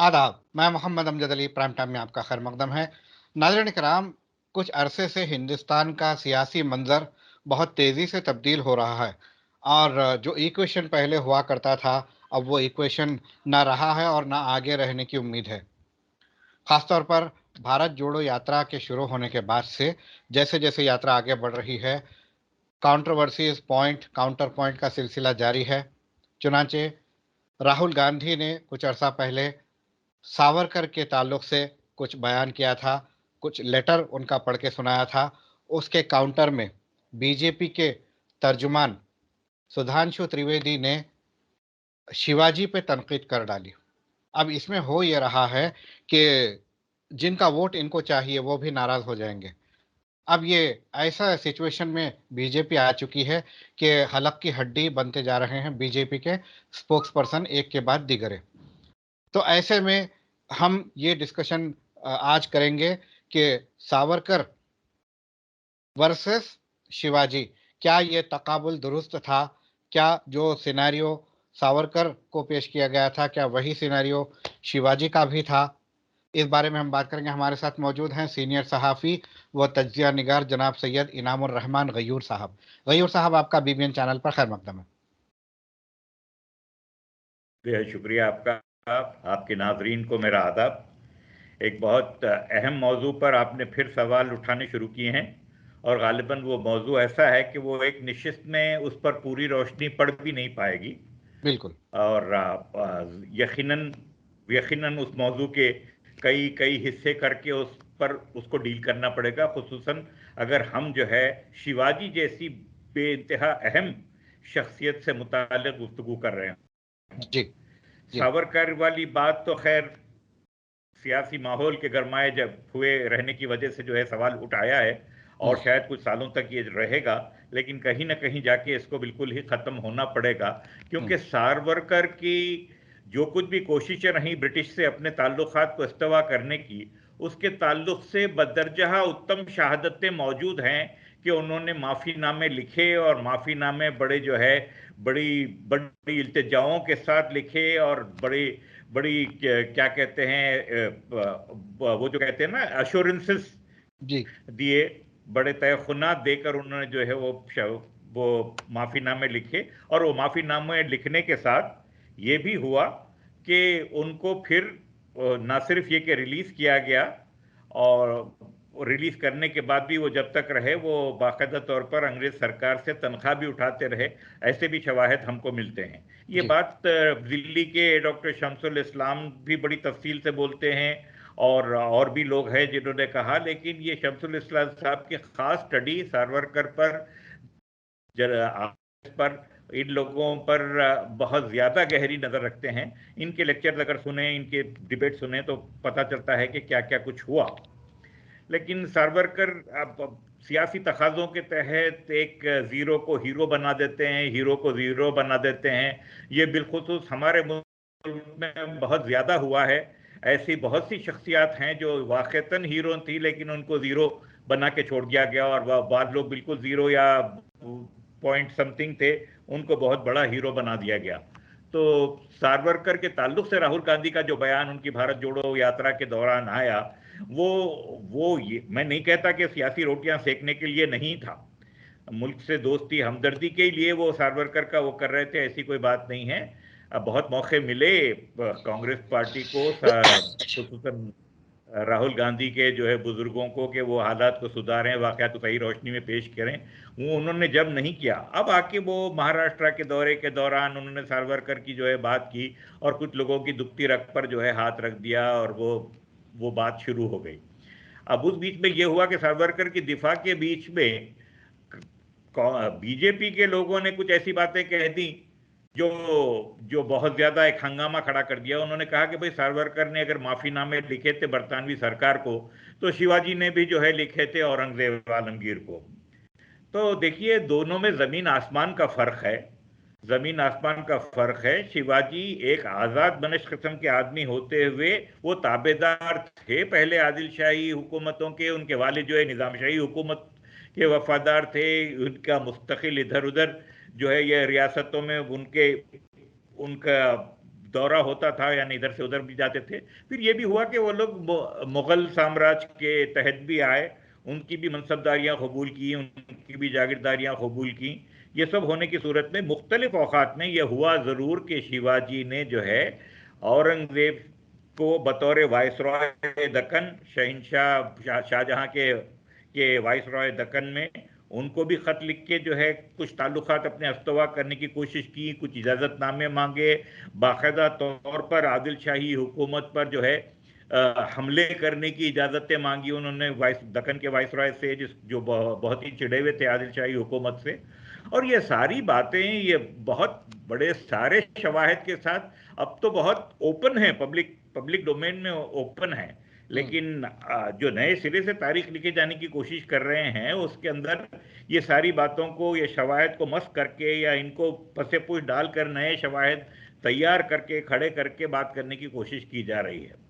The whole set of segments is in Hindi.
आदाब, मैं मोहम्मद अमजद अली प्राइम टाइम में आपका खैर मकदम है। नाज़रीन किराम, कुछ अरसे से हिंदुस्तान का सियासी मंज़र बहुत तेज़ी से तब्दील हो रहा है और जो इक्वेशन पहले हुआ करता था, अब वो इक्वेशन ना रहा है और ना आगे रहने की उम्मीद है। ख़ास तौर पर भारत जोड़ो यात्रा के शुरू होने के बाद से जैसे-जैसे यात्रा आगे बढ़ रही है, कंट्रोवर्सीज़ पॉइंट, काउंटर पॉइंट का सिलसिला जारी है। चुनांचे राहुल गांधी ने कुछ अरसा पहले सावरकर के ताल्लुक से कुछ बयान किया था, कुछ लेटर उनका पढ़ के सुनाया था। उसके काउंटर में बीजेपी के तर्जुमान सुधांशु त्रिवेदी ने शिवाजी पे तनकीद कर डाली। अब इसमें हो ये रहा है कि जिनका वोट इनको चाहिए वो भी नाराज़ हो जाएँगे। अब ये ऐसा सिचुएशन में बीजेपी आ चुकी है कि हलक की हड्डी बनते जा रहे हैं बीजेपी के स्पोक्स पर्सन एक के बाद दीगरे। तो ऐसे में हम ये डिस्कशन आज करेंगे कि सावरकर वर्सेस शिवाजी, क्या ये तकाबुल दुरुस्त था? क्या जो सिनेरियो सावरकर को पेश किया गया था, क्या वही सिनेरियो शिवाजी का भी था? इस बारे में हम बात करेंगे। हमारे साथ मौजूद हैं सीनियर सहाफ़ी व तज्ज़िया निगार जनाब सैयद इनामुर रहमान गयूर साहब। गयूर साहब, आपका बीबीएन चैनल पर खैर मकदम है। बेहद शुक्रिया आपका। आपके नाजरीन को मेरा आदाब। एक बहुत अहम मौजू पर आपने फिर सवाल उठाने शुरू किए हैं और गालिबन वो मौजू ऐसा है कि वो एक निश्चित में उस पर पूरी रोशनी पड़ भी नहीं पाएगी बिल्कुल। और यकीनन यकीनन उस मौजू के कई कई हिस्से करके उस पर उसको डील करना पड़ेगा, खुसूसन अगर हम जो है शिवाजी जैसी बेइंतहा अहम शख्सियत से मुताल्लिक गुफ्तगू कर रहे हैं। जी, जी। सावरकर वाली बात तो खैर सियासी माहौल के गरमाए जब हुए रहने की वजह से जो है सवाल उठाया है हुँ, और शायद कुछ सालों तक ये रहेगा, लेकिन कहीं ना कहीं जाके इसको बिल्कुल ही ख़त्म होना पड़ेगा, हुँ। क्योंकि सावरकर की जो कुछ भी कोशिशें रहीं ब्रिटिश से अपने ताल्लुकात को इस्तेवा करने की, उसके ताल्लुक से बदरजहा उत्तम शहादतें मौजूद हैं कि उन्होंने माफ़ीनामे लिखे और माफ़ीनामे बड़े जो है बड़ी बड़ी इल्तिजाओं के साथ लिखे और बड़ी बड़ी क्या कहते हैं वो जो कहते हैं ना अश्योरेंसेस जी। दिए, बड़े तयखुना देकर उन्होंने जो है वो माफीनामे लिखे और वो माफीनामे लिखने के साथ ये भी हुआ कि उनको फिर ना सिर्फ ये कि रिलीज किया गया और रिलीज करने के बाद भी वो जब तक रहे वो बाकायदा तौर पर अंग्रेज सरकार से तनख्वाह भी उठाते रहे, ऐसे भी शवाहिद हमको मिलते हैं। ये जी। बात दिल्ली के डॉक्टर शमसुल इस्लाम भी बड़ी तफसील से बोलते हैं और भी लोग हैं जिन्होंने कहा, लेकिन ये शमसुल इस्लाम साहब की खास स्टडी सावरकर पर पर इन लोगों पर बहुत ज़्यादा गहरी नज़र रखते हैं। इनके लेक्चर अगर सुने, इनके डिबेट सुने तो पता चलता है कि क्या क्या कुछ हुआ। लेकिन सावरकर अब सियासी तकाज़ों के तहत एक ज़ीरो को हीरो बना देते हैं, हीरो को ज़ीरो बना देते हैं। ये बिलखुसूस हमारे मुल्क में बहुत ज़्यादा हुआ है। ऐसी बहुत सी शख्सियात हैं जो वाक़तन हीरो थी लेकिन उनको ज़ीरो बना के छोड़ दिया गया और बाद लोग बिल्कुल ज़ीरो या पॉइंट समथिंग थे, उनको बहुत बड़ा हीरो बना दिया गया। तो सावरकर के ताल्लुक से राहुल गांधी का जो बयान उनकी भारत जोड़ो यात्रा के दौरान आया, वो वो ये मैं नहीं कहता कि सियासी रोटियां सेकने के लिए नहीं था, मुल्क से दोस्ती हमदर्दी के लिए वो सावरकर का वो कर रहे थे, ऐसी कोई बात नहीं है। अब बहुत मौके मिले कांग्रेस पार्टी को खुसूसन राहुल गांधी के जो है बुजुर्गों को कि वो हालात को सुधारें, वाकयात को सही रोशनी में पेश करें, वो उन्होंने जब नहीं किया। अब आके वो महाराष्ट्र के दौरे के दौरान उन्होंने सावरकर की जो है बात की और कुछ लोगों की दुखती रग पर जो है हाथ रख दिया और वो बात शुरू हो गई। अब उस बीच में ये हुआ कि सावरकर की दिफा के बीच में बीजेपी के लोगों ने कुछ ऐसी बातें कह दी जो जो बहुत ज्यादा एक हंगामा खड़ा कर दिया। उन्होंने कहा कि भाई सावरकर ने अगर माफीनामे लिखे थे बरतानवी सरकार को, तो शिवाजी ने भी जो है लिखे थे औरंगजेब आलमगीर को। तो देखिए दोनों में जमीन आसमान का फर्क है, जमीन आसमान का फर्क है। शिवाजी एक आजाद बनश किस्म के आदमी होते हुए वो ताबेदार थे पहले आदिल शाही हुकूमतों के, उनके वालिद जो है निजाम शाही हुकूमत के वफादार थे, उनका मुस्तकिल इधर उधर जो है ये रियासतों में उनके उनका दौरा होता था, यानी इधर से उधर भी जाते थे। फिर ये भी हुआ कि वो लोग मुगल साम्राज्य के तहत भी आए, उनकी भी मनसबदारियां कबूल की, उनकी भी जागीरदारियां कबूल की। ये सब होने की सूरत में मुख्तलिफ औकात में यह हुआ ज़रूर कि शिवाजी ने जो है औरंगजेब को बतौर वायसरॉय दक्कन, शहंशाह शाहजहां के वायसरॉय दक्कन में, उनको भी खत लिख के जो है कुछ ताल्लुकात अपने अस्तवा करने की कोशिश की, कुछ इजाज़तनामे मांगे, बाकायदा तौर पर आदिल शाही हुकूमत पर जो है हमले करने की इजाज़तें मांगी उन्होंने दक्कन के वायसरॉय से, जो बहुत ही चिड़े हुए थे आदिल शाही हुकूमत से। और ये सारी बातें, ये बहुत बड़े सारे शवाहिद के साथ अब तो बहुत ओपन है, पब्लिक डोमेन में ओपन है। लेकिन जो नए सिरे से तारीख लिखे जाने की कोशिश कर रहे हैं, उसके अंदर ये सारी बातों को, ये शवाहिद को मस्क करके या इनको पसेपूछ डालकर नए शवाहिद तैयार करके खड़े करके बात करने की कोशिश की जा रही है।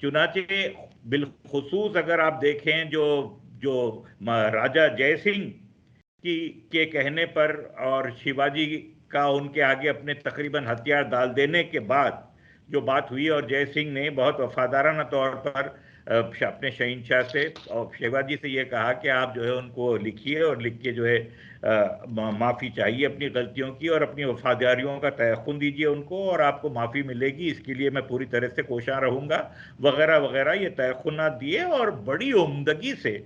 चुनाचे बिलखुसूस अगर आप देखें, जो जो राजा जय सिंह की के कहने पर और शिवाजी का उनके आगे अपने तकरीबन हथियार डाल देने के बाद जो बात हुई, और जय सिंह ने बहुत वफादाराना तौर पर अपने शहंशाह से और शिवाजी से ये कहा कि आप जो है उनको लिखिए और लिख के जो है माफ़ी चाहिए अपनी गलतियों की, और अपनी वफादारियों का तयक़ुन दीजिए उनको, और आपको माफ़ी मिलेगी, इसके लिए मैं पूरी तरह से कोशिश रहूँगा, वगैरह वगैरह ये तयक़ुनात दिए। और बड़ी उम्दगी से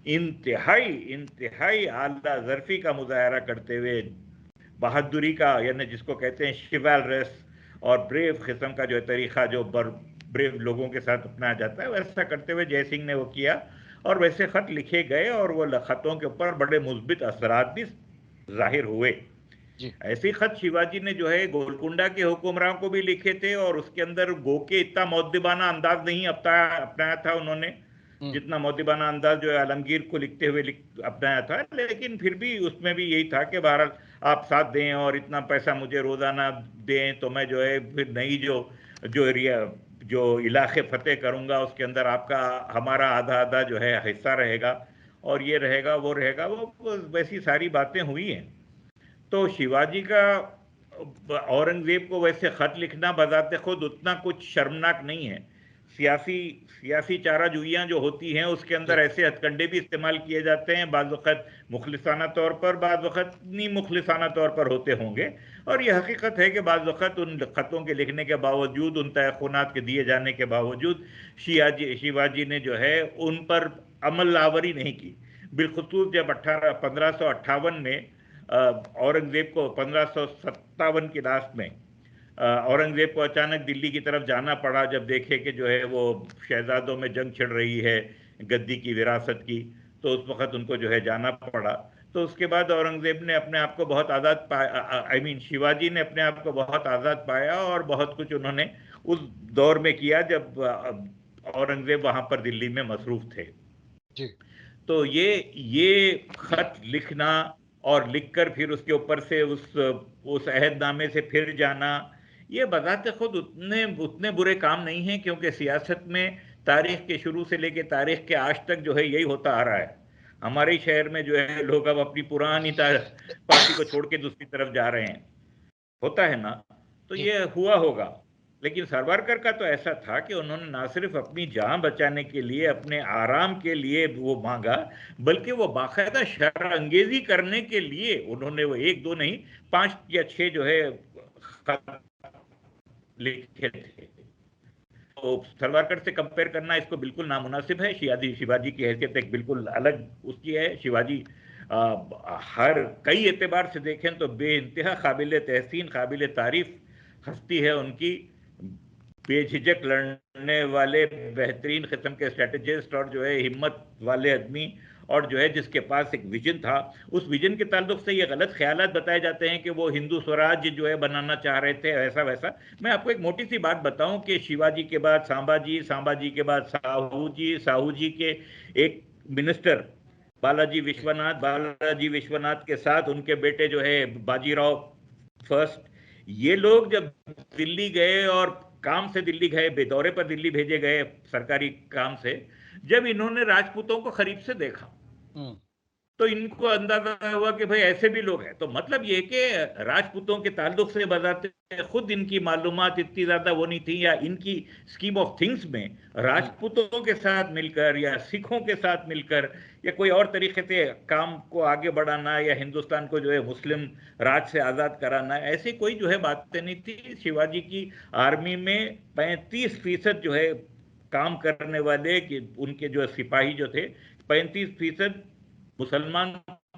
इंतहाई आला ज़र्फ़ी का मुज़ाहरा करते हुए, बहादुरी का, यानी जिसको कहते हैं शिवैलरस और ब्रेव किस्म का जो तरीक़ा जो ब्रेव लोगों के साथ अपनाया जाता है, वैसा करते हुए जय सिंह ने वो किया, और वैसे ख़त लिखे गए, और वो ख़तों के ऊपर बड़े मुस्बित असरात भी ज़ाहिर हुए। ऐसे खत शिवाजी ने जो है गोलकुंडा के हुक्मरान को भी लिखे थे, और उसके अंदर गो के इतना मौद्दिबाना अंदाज नहीं अपनाया था उन्होंने, जितना मौद्दिबाना अंदाज जो है आलमगीर को लिखते हुए अपनाया था। लेकिन फिर भी उसमें भी यही था कि बहरहाल आप साथ दें और इतना पैसा मुझे रोज़ाना दें, तो मैं जो है फिर नई जो इलाके फतेह करूँगा, उसके अंदर आपका हमारा आधा आधा जो है हिस्सा रहेगा, और ये रहेगा वो रहेगा, वो वैसी सारी बातें हुई हैं। तो शिवाजी का औरंगजेब को वैसे खत लिखना बजाते खुद उतना कुछ शर्मनाक नहीं है। सियासी चाराजोइयाँ जो होती हैं, उसके अंदर ऐसे हथकंडे भी इस्तेमाल किए जाते हैं, बाज़ वक़्त मुखलिसाना तौर पर, बाज़ वक़्त नी मुखलिसाना तौर पर होते होंगे। और यह हकीकत है कि बाज़ वक़्त उन ख़तों के लिखने के बावजूद, उन तयक़ुनात के दिए जाने के बावजूद शिवाजी ने जो है उन पर अमल आवरी नहीं की। बिलखुसूस जब 1558 में औरंगजेब को 1557 की लास्ट में औरंगजेब को अचानक दिल्ली की तरफ जाना पड़ा, जब देखे कि जो है वो शहजादों में जंग छिड़ रही है गद्दी की विरासत की, तो उस वक्त उनको जो है जाना पड़ा। तो उसके बाद औरंगजेब ने अपने आप को बहुत आज़ाद पाया, शिवाजी ने अपने आप को बहुत आज़ाद पाया, और बहुत कुछ उन्होंने उस दौर में किया जब औरंगजेब वहाँ पर दिल्ली में मसरूफ़ थे। तो ये खत लिखना और लिखकर फिर उसके ऊपर से उस अहदनामे से फिर जाना, ये बजाते खुद उतने बुरे काम नहीं हैं, क्योंकि सियासत में तारीख के शुरू से लेकर तारीख के आज तक जो है यही होता आ रहा है। हमारे शहर में जो है लोग अब अपनी पुरानी पार्टी को छोड़ के दूसरी तरफ जा रहे हैं, होता है ना। तो ये हुआ होगा। लेकिन सावरकर का तो ऐसा था कि उन्होंने ना सिर्फ अपनी जान बचाने के लिए, अपने आराम के लिए वो मांगा, बल्कि वो बाकायदा शर्अंगेजी करने के लिए उन्होंने वो 1 2 नहीं 5 या 6 जो है लिखे थे। तो सावरकर से कंपेयर करना इसको बिल्कुल नामुनासिब है। शिवाजी की हैसियत एक बिल्कुल अलग उसकी है। शिवाजी हर कई एतबार से देखें तो बेइंतहा काबिल तहसीन, काबिल तारीफ हस्ती है उनकी। बेझिझक लड़ने वाले बेहतरीन किस्म के स्ट्रेटेजिस्ट, और जो है हिम्मत वाले आदमी, और जो है जिसके पास एक विजन था। उस विजन के ताल्लुक से ये गलत ख्यालात बताए जाते हैं कि वो हिंदू स्वराज्य जो है बनाना चाह रहे थे, ऐसा वैसा। मैं आपको एक मोटी सी बात बताऊं कि शिवाजी के बाद सांबाजी, सांबाजी के बाद साहू जी के एक मिनिस्टर बालाजी विश्वनाथ के साथ उनके बेटे जो है बाजीराव फर्स्ट, ये लोग जब दिल्ली गए और काम से दिल्ली गए, बेदौरे पर दिल्ली भेजे गए सरकारी काम से, जब इन्होंने राजपूतों को करीब से देखा, तो इनको अंदाजा हुआ कि भाई ऐसे भी लोग हैं। तो मतलब ये कि राजपूतों के ताल्लुक से बताते खुद इनकी मालूमात इतनी ज्यादा वो नहीं थी, या इनकी स्कीम ऑफ थिंग्स में राजपूतों के साथ मिलकर या सिखों के साथ मिलकर या कोई और तरीके से काम को आगे बढ़ाना, या हिंदुस्तान को जो है मुस्लिम राज से आजाद कराना, ऐसी कोई जो है बातें नहीं थी। शिवाजी की आर्मी में 35% जो है काम करने वाले, कि उनके जो सिपाही जो थे 35% मुसलमान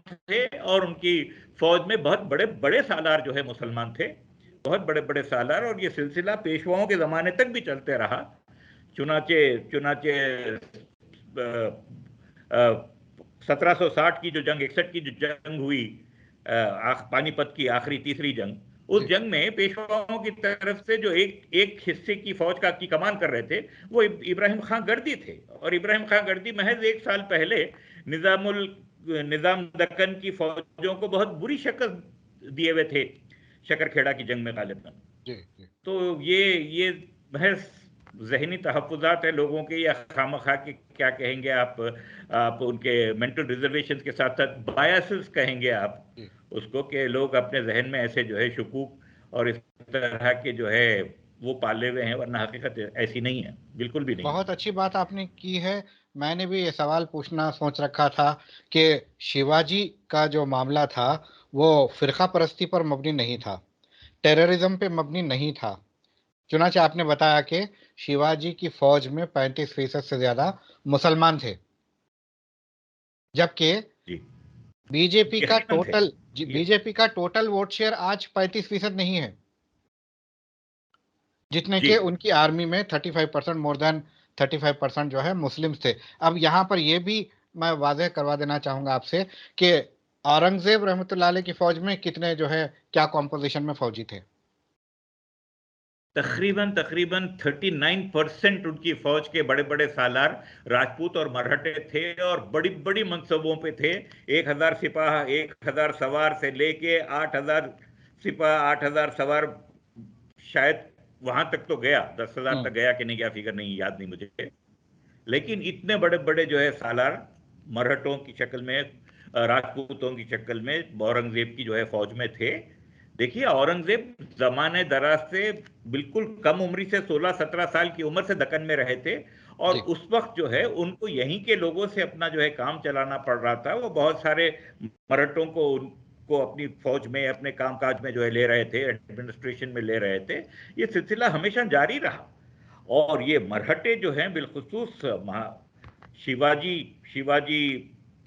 थे, और उनकी फौज में बहुत बड़े बड़े सालार जो है मुसलमान थे, बहुत बड़े बड़े सालार। और ये सिलसिला पेशवाओं के जमाने तक भी चलते रहा। चुनाचे चुनाचे 1760 की जो जंग, 61 की जो जंग हुई, पानीपत की आखिरी तीसरी जंग, उस जी जंग में पेशवाओं की तरफ से जो एक एक हिस्से की फौज की कमान कर रहे थे, वो इब्राहिम खां गर्दी थे। और इब्राहिम खां गर्दी महज 1 साल पहले निजाम दक्कन की फौजों को बहुत बुरी शिकस्त दिए हुए थे शकरखेड़ा की जंग में गालिबन। जी जी। तो ये महज जहनी तहफ़्फ़ुज़ात है लोगों के, या खामखा के क्या कहेंगे आप उनके मेंटल रिजर्वेशन के साथ साथ बायसेस कहेंगे आप जी। उसको, कि लोग अपने जहन में ऐसे जो है शकूक और इस तरह के जो है वो पाले हुए हैं, वरना हकीकत ऐसी नहीं है, बिल्कुल भी नहीं है। बहुत अच्छी बात आपने की है। मैंने भी ये सवाल पूछना सोच रखा था कि शिवाजी का जो मामला था वो फिरका परस्ती पर मबनी नहीं था, टेररिज्म पे मबनी नहीं था। चुनाचे आपने बताया कि शिवाजी की फौज में 35% से ज्यादा मुसलमान थे, जबकि जी, बीजेपी का यकीनन थे। टोटल ये बीजेपी का टोटल वोट शेयर आज 35% नहीं है, जितने जी, के उनकी आर्मी में 35%, मोर देन 35% जो है मुस्लिम्स थे। अब यहाँ पर यह भी मैं वाजह करवा देना चाहूंगा आपसे कि औरंगजेब रहमतुल्लाह अलैह की फौज में कितने जो है क्या कॉम्पोजिशन में फौजी थे। तकरीबन तकरीबन 39% उनकी फौज के बड़े बड़े सालार राजपूत और मराठे थे, और बड़ी बड़ी मनसबों पे थे। 1,000 सिपाह, 1,000 सवार से लेके 8,000 सिपाह, 8,000 सवार, शायद वहां तक तो गया, 10,000 हम्म। तक गया कि नहीं गया, फिगर नहीं, याद नहीं मुझे। लेकिन इतने बड़े बड़े जो है सालार मराठों की शक्ल में, राजपूतों की शक्ल में औरंगजेब की जो है फौज में थे। देखिए, औरंगजेब जमाने दराज से बिल्कुल कम उम्र से 16-17 साल की उम्र से दक्कन में रहे थे, और जी उस वक्त जो है उनको यहीं के लोगों से अपना जो है काम चलाना पड़ रहा था। वो बहुत सारे मराठों को अपनी फौज में, अपने कामकाज में जो है ले रहे थे, एडमिनिस्ट्रेशन में ले रहे थे। ये सिलसिला हमेशा जारी रहा। और ये मरहटे जो हैं बिलखुसूस शिवाजी शिवाजी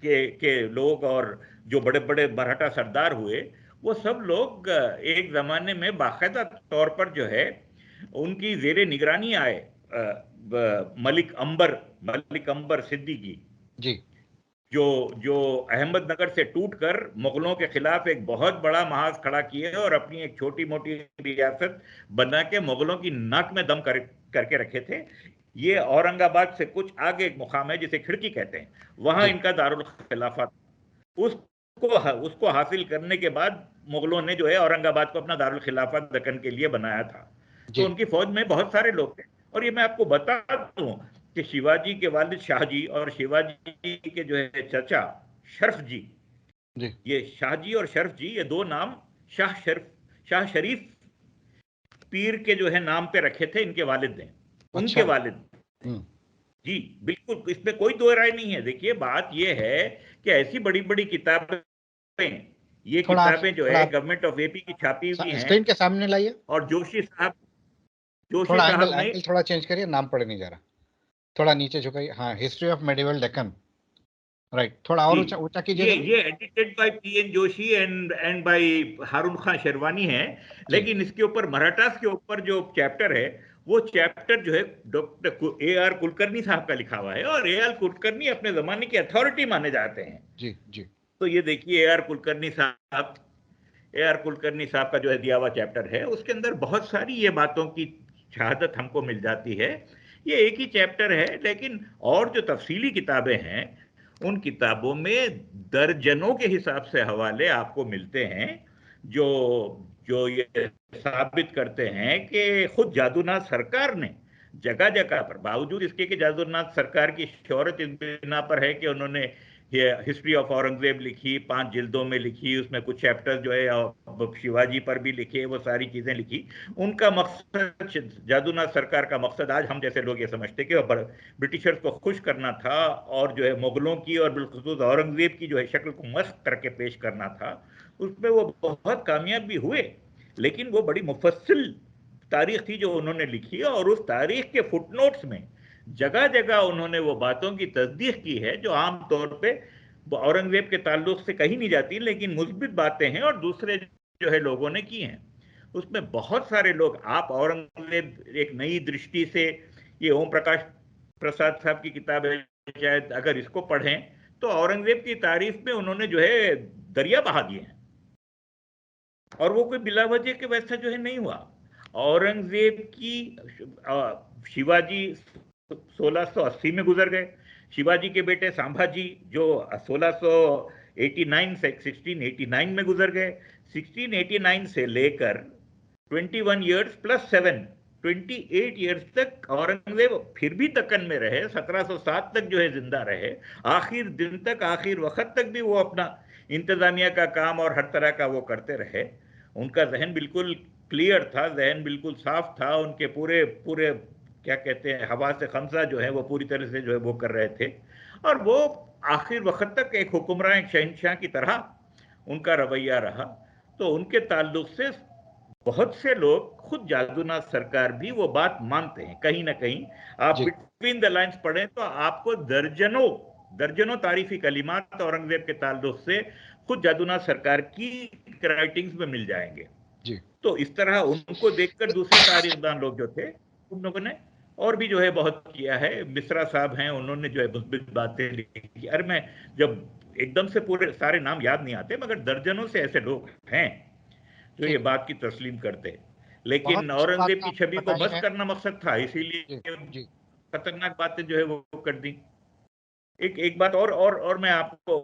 के लोग, और जो बड़े बड़े मराठा सरदार हुए, वो सब लोग एक जमाने में बाकायदा तौर पर जो है उनकी जेर निगरानी आए। मलिक अंबर सिद्दीकी, जी। जो जो अहमदनगर से टूटकर मुगलों के खिलाफ एक बहुत बड़ा महाज खड़ा किए, और अपनी एक छोटी मोटी रियासत बना के मुगलों की नाक में दम करके रखे थे। ये औरंगाबाद से कुछ आगे एक मुकाम है जिसे खिड़की कहते हैं, वहां जी इनका दारुल खिलाफा। उसको उसको हासिल करने के बाद मुगलों ने जो है औरंगाबाद को अपना दारुल खिलाफा दक्कन के लिए बनाया था। तो जी उनकी फौज में बहुत सारे लोग थे। और ये मैं आपको बता दूं कि शिवाजी के वालिद शाहजी और शिवाजी के जो है चचा शर्फ जी, जी। ये शाहजी और शर्फ जी, ये दो नाम शाह शरीफ पीर के जो है नाम पे रखे थे इनके वालिद ने, अच्छा। उनके वालिद। हम्म। जी, बिल्कुल, इसमें कोई दो राय नहीं है। देखिए, बात यह है कि ऐसी बड़ी बड़ी किताबें, ये किताबें जो थोड़ा है आप गवर्नमेंट ऑफ एपी की छापी हुई हैं। स्क्रीन के सामने लाइए। और जोशी थोड़ा साहब ने, एंगल थोड़ा चेंज करिए, नाम पढ़े नहीं जा रहा। थोड़ा नीचे झुकाइए। हाँ, history of medieval Deccan. Right, थोड़ा और जी, ऊंचा ऊंचा कीजिए जरा। ये edited by P N Joshi and by Haroon Khan Sherwani है। जी लेकिन इसके ऊपर मराठास के ऊपर जो चैप्टर है, वो चैप्टर जो है डॉक्टर ए आर कुलकर्णी साहब का लिखा हुआ है, और ए आर कुलकर्णी अपने जमाने की अथॉरिटी माने जाते हैं। जी जी। तो ये देखिए, ए आर कुलकर्णी साहब का जो है दिया हुआ चैप्टर है, उसके अंदर बहुत सारी ये बातों की शहादत हमको मिल जाती है। ये एक ही चैप्टर है, लेकिन और जो तफसीली किताबें हैं, उन किताबों में दर्जनों के हिसाब से हवाले आपको मिलते हैं, जो जो ये साबित करते हैं कि खुद जादूनाथ सरकार ने जगह जगह पर, बावजूद इसके कि जादूनाथ सरकार की शोहरत इस बिना पर है कि उन्होंने हिस्ट्री ऑफ औरंगजेब लिखी, 5 जिल्दों में लिखी, उसमें कुछ चैप्टर जो है शिवाजी पर भी लिखे, वो सारी चीजें लिखी। उनका मकसद, जादूनाथ सरकार का मकसद, आज हम जैसे लोग ये समझते कि ब्रिटिशर्स को खुश करना था और जो है मुगलों की और बिलखुसूस औरंगजेब की जो है शक्ल को मस्त करके पेश करना था। उसमें वो बहुत कामयाब भी हुए, लेकिन वो बड़ी मुफस्सिल तारीख थी जो उन्होंने लिखी, और उस तारीख के फुटनोट्स में जगह जगह उन्होंने वो बातों की तस्दीक की है जो आमतौर पे औरंगजेब के ताल्लुक से कही नहीं जाती, लेकिन मुस्बित बातें हैं और दूसरे जो है लोगों ने की हैं। उसमें बहुत सारे लोग, आप औरंगजेब एक नई दृष्टि से, ये ओम प्रकाश प्रसाद साहब की किताब है शायद, अगर इसको पढ़ें तो औरंगजेब की तारीफ में उन्होंने जो है दरिया बहा दिए हैं, और वो कोई बिला वजह के वैसा जो है नहीं हुआ। औरंगजेब की शिवाजी 1680 में गुजर गए, शिवाजी के बेटे संभाजी जो 1689 से 1689 में गुजर गए। 1689 से लेकर 21 इयर्स प्लस 7, 28 इयर्स तक औरंगजेब फिर भी दक्कन में रहे, 1707 तक जो है जिंदा रहे, आखिर दिन तक, आखिर वक्त तक भी वो अपना इंतजामिया का काम और हर तरह का वो करते रहे। उनका जहन बिल्कुल क्लियर था, जहन बिल्कुल साफ था, उनके पूरे पूरे क्या कहते हैं, हवा से खमसा जो है वो पूरी तरह से जो है वो कर रहे थे, और वो आखिर वक्त तक एक हुक्मरान, एक शहंशाह की तरह उनका रवैया रहा। तो उनके ताल्लुक से बहुत से लोग, खुद जादूनाथ सरकार भी वो बात मानते हैं कहीं ना कहीं। आप बिटवीन द लाइन्स पढ़ें तो आपको दर्जनों दर्जनों तारीफी कलिमात औरंगजेब के ताल्लुक से खुद जादूनाथ सरकार की राइटिंग्स में मिल जाएंगे। जी। तो इस तरह उनको देखकर दूसरे तारीखदान लोग जो थे, उन लोगों ने और भी जो है बहुत किया है। मिश्रा साहब हैं, उन्होंने जो है मुस्बित बातें लिखी। अरे मैं जब एकदम से पूरे सारे नाम याद नहीं आते, मगर दर्जनों से ऐसे लोग हैं जो ये बात की तस्लीम करते हैं। बहुत लेकिन अच्छी औरंगजेब बातें की आपने छवि को बताई मस्त हैं। करना मकसद था, जी, इसीलिए जी। खतरनाक बातें जो है वो कर दी। एक एक बात और मैं आपको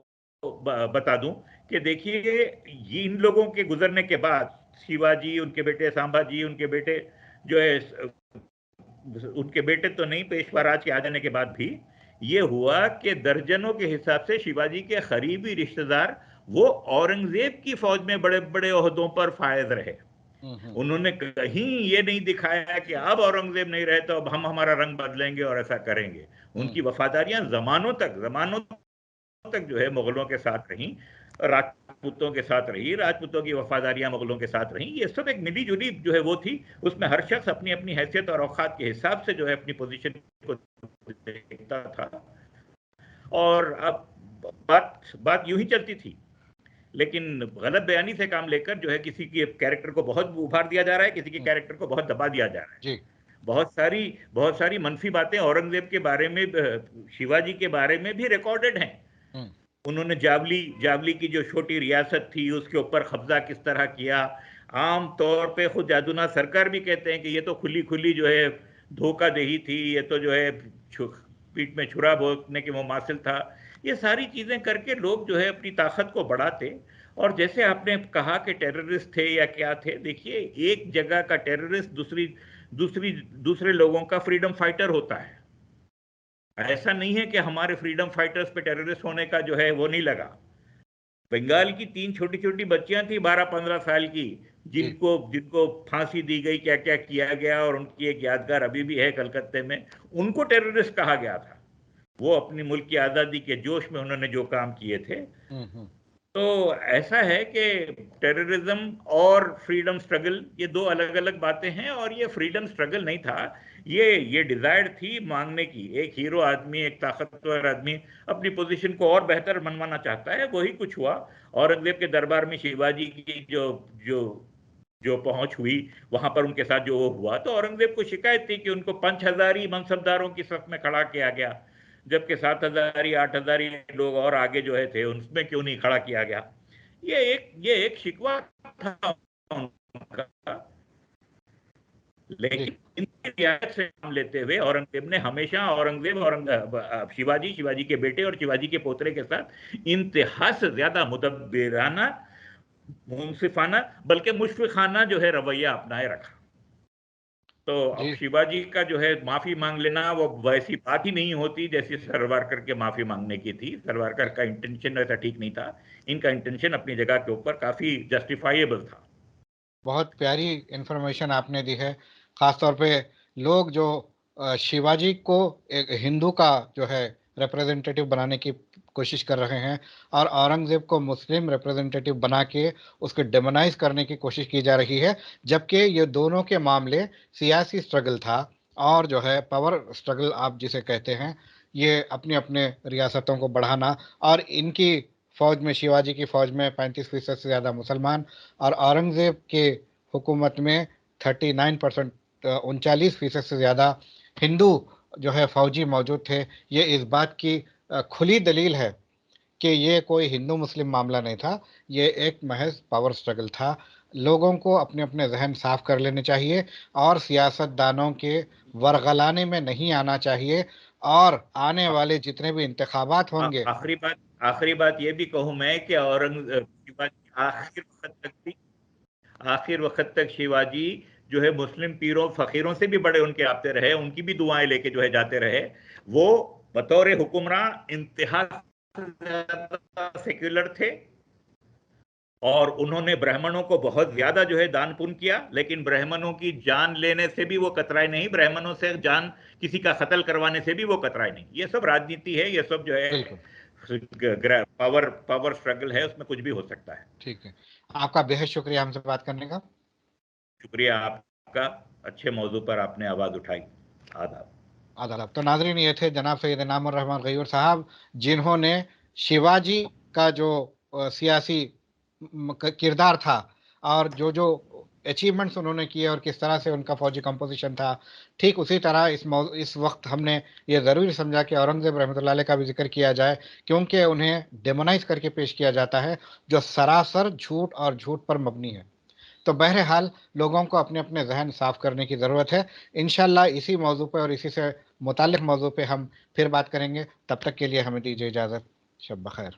बता दूं कि देखिए, ये इन लोगों के गुजरने के बाद शिवाजी, उनके बेटे संभाजी, उनके बेटे जो है, उनके बेटे तो नहीं, पेशवा राज के आ जाने के बाद भी ये हुआ कि दर्जनों के हिसाब से शिवाजी के करीबी रिश्तेदार वो औरंगजेब की फौज में बड़े बड़े ओहदों पर फायज रहे। उन्होंने कहीं ये नहीं दिखाया कि अब औरंगजेब नहीं रहे तो अब हम हमारा रंग बदलेंगे और ऐसा करेंगे। उनकी वफादारियां जमानों तक जो है मुगलों के साथ रहीं, राजपूतों के साथ रही, राजपूतों की वफादारियां मुगलों के साथ रहीं। ये सब एक मिली जुली जो है वो थी। उसमें हर शख्स अपनी अपनी हैसियत और औकात के हिसाब से जो है अपनी पोजीशन को देखता था, और अब बात यूं ही चलती थी। लेकिन गलत बयानी से काम लेकर जो है किसी के कैरेक्टर को बहुत उभार दिया जा रहा है, किसी के कैरेक्टर को बहुत दबा दिया जा रहा है। जी। बहुत सारी मनफी बातें औरंगजेब के बारे में, शिवाजी के बारे में भी रिकॉर्डेड हैं। उन्होंने जावली की जो छोटी रियासत थी उसके ऊपर कब्जा किस तरह किया। आम तौर पे खुद जादूनाथ सरकार भी कहते हैं कि ये तो खुली खुली जो है धोखादही थी, ये तो जो है पीठ में छुरा भोंकने के मुमासिल था। ये सारी चीजें करके लोग जो है अपनी ताकत को बढ़ाते। और जैसे आपने कहा कि टेररिस्ट थे या क्या थे, देखिए एक जगह का टेररिस्ट दूसरे लोगों का फ्रीडम फाइटर होता है। ऐसा नहीं है कि हमारे फ्रीडम फाइटर्स पे टेररिस्ट होने का जो है वो नहीं लगा। बंगाल की 3 छोटी छोटी बच्चियां थी 12-15 साल की, जिनको जिनको फांसी दी गई, क्या क्या किया गया, और उनकी एक यादगार अभी भी है कलकत्ते में। उनको टेररिस्ट कहा गया था। वो अपनी मुल्क की आज़ादी के जोश में उन्होंने जो काम किए थे। तो ऐसा है कि टेररिज्म और फ्रीडम स्ट्रगल ये दो अलग अलग बातें हैं, और ये फ्रीडम स्ट्रगल नहीं था, ये डिजायर थी मांगने की। एक हीरो आदमी, एक ताकतवर आदमी अपनी पोजीशन को और बेहतर मनवाना चाहता है, वही कुछ हुआ। औरंगजेब के दरबार में शिवाजी की जो जो जो पहुंच हुई, वहां पर उनके साथ जो वो हुआ, तो औरंगजेब को शिकायत थी कि उनको 5,000 मनसबदारों की सफ में खड़ा किया गया, जबकि 7,000 8,000 लोग और आगे जो है थे, उसमें क्यों नहीं खड़ा किया गया। ये एक शिकवा था उनका। लेकिन इनकी रियायत से काम लेते हुए औरंगजेब ने हमेशा शिवाजी के बेटे और शिवाजी के पोतरे के साथ इंतहा से ज्यादा मुदब्बिराना, मुंसिफाना, बल्कि मुशफिकाना जो है रवैया अपनाए रखा। तो अब जी। शिवाजी का जो है माफी मांग लेना वो वैसी बात ही नहीं होती जैसी सावरकर के माफी मांगने की थी। सावरकर का इंटेंशन वैसा ठीक नहीं था, इनका इंटेंशन अपनी जगह के ऊपर काफी जस्टिफाइएबल था। बहुत प्यारी इंफॉर्मेशन आपने दी है। खास तौर पे लोग जो शिवाजी को एक हिंदू का जो है रिप्रेजेंटेटिव बनाने की कोशिश कर रहे हैं और औरंगजेब को मुस्लिम रिप्रेजेंटेटिव बना के उसको डेमोनाइज करने की कोशिश की जा रही है, जबकि ये दोनों के मामले सियासी स्ट्रगल था और जो है पावर स्ट्रगल आप जिसे कहते हैं, ये अपने अपने रियासतों को बढ़ाना। और इनकी फौज में, शिवाजी की फौज में 35% से ज़्यादा मुसलमान और औरंगजेब के हुकूमत में 39%, 39% से ज़्यादा हिंदू जो है फौजी मौजूद थे। ये इस बात की खुली दलील है कि ये कोई हिंदू मुस्लिम मामला नहीं था, ये एक महज पावर स्ट्रगल था। लोगों को अपने अपने जहन साफ कर लेने चाहिए और सियासतदानों के वरगलाने में नहीं आना चाहिए। और आने वाले जितने भी इंतखाबात होंगे। आखिरी बात ये भी कहूं मैं कि शिवाजी आखिर वक्त तक शिवाजी जो है मुस्लिम पीरों फकीरों से भी बड़े उनके आते रहे, उनकी भी दुआएं लेके जो है जाते रहे। वो बतौर हुक्मरान इंतहा सेक्युलर थे और उन्होंने ब्राह्मणों को बहुत ज्यादा जो है दान पुण्य किया, लेकिन ब्राह्मणों की जान लेने से भी वो कतराए नहीं, ब्राह्मणों से जान किसी का कत्ल करवाने से भी वो कतराए नहीं। ये सब राजनीति है, ये सब जो बिल्कुल। है पावर पावर स्ट्रगल है, उसमें कुछ भी हो सकता है। ठीक है, आपका बेहद शुक्रिया हमसे बात करने का। शुक्रिया आपका, अच्छे मौजू पर आपने आवाज उठाई। आदाब। आदाब। तो नाजरीन, ये थे जनाब सैयद इनामुर रहमान गयूर साहब, जिन्होंने शिवाजी का जो सियासी किरदार था और जो जो अचीवमेंट्स उन्होंने किए और किस तरह से उनका फौजी कंपोजिशन था, ठीक उसी तरह इस वक्त हमने ये ज़रूरी समझा कि औरंगज़ेब रहमतुल्लाह अलैह का भी जिक्र किया जाए, क्योंकि उन्हें डेमोनाइज करके पेश किया जाता है, जो सरासर झूठ और झूठ पर मबनी है। तो बहरहाल लोगों को अपने अपने जहन साफ करने की ज़रूरत है। इंशाल्लाह इसी मौजू पे और इसी से मुतालिक मौजू पे हम फिर बात करेंगे। तब तक के लिए हमें दीजिए इजाज़त। शब बखैर।